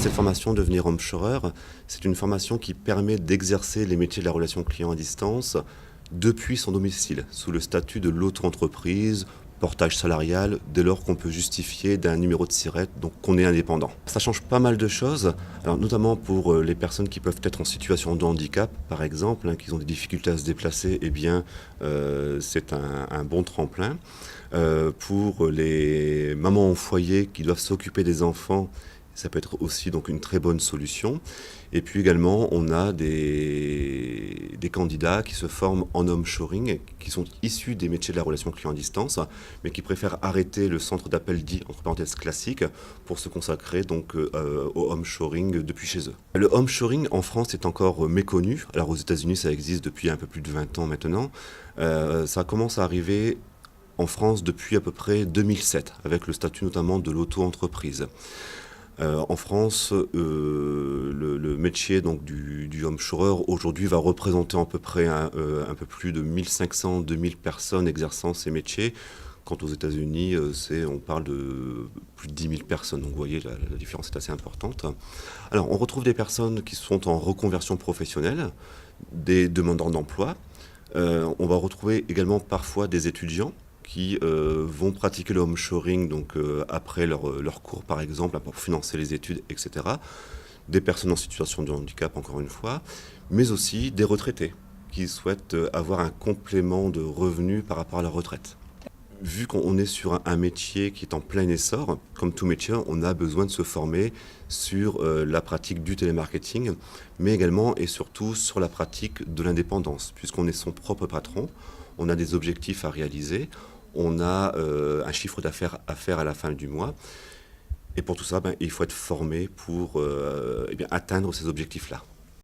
Cette formation Devenir Homechorer, c'est une formation qui permet d'exercer les métiers de la relation client à distance depuis son domicile, sous le statut de l'auto-entreprise, portage salarial, dès lors qu'on peut justifier d'un numéro de SIRET, donc qu'on est indépendant. Ça change pas mal de choses, alors notamment pour les personnes qui peuvent être en situation de handicap, par exemple, qui ont des difficultés à se déplacer, eh bien, c'est un bon tremplin. Pour les mamans au foyer qui doivent s'occuper des enfants, ça peut être aussi donc une très bonne solution. Et puis également, on a des candidats qui se forment en homeshoring, qui sont issus des métiers de la relation client à distance, mais qui préfèrent arrêter le centre d'appel dit, entre parenthèses, classique, pour se consacrer donc au homeshoring depuis chez eux. Le homeshoring en France est encore méconnu. Alors aux États-Unis, ça existe depuis un peu plus de 20 ans maintenant. Ça commence à arriver en France depuis à peu près 2007, avec le statut notamment de l'auto-entreprise. En France, le métier donc, du homechorer aujourd'hui va représenter à peu près un peu plus de 1500-2000 personnes exerçant ces métiers. Quant aux États-Unis, on parle de plus de 10 000 personnes. Donc vous voyez, la différence est assez importante. Alors on retrouve des personnes qui sont en reconversion professionnelle, des demandeurs d'emploi. On va retrouver également parfois des étudiants qui vont pratiquer le homeshoring donc, après leur cours par exemple pour financer les études, etc. Des personnes en situation de handicap encore une fois, mais aussi des retraités qui souhaitent avoir un complément de revenus par rapport à leur retraite. Vu qu'on est sur un métier qui est en plein essor, comme tout métier, on a besoin de se former sur la pratique du télémarketing, mais également et surtout sur la pratique de l'indépendance, puisqu'on est son propre patron, on a des objectifs à réaliser, on a un chiffre d'affaires à faire à la fin du mois. Et pour tout ça, il faut être formé pour atteindre ces objectifs-là.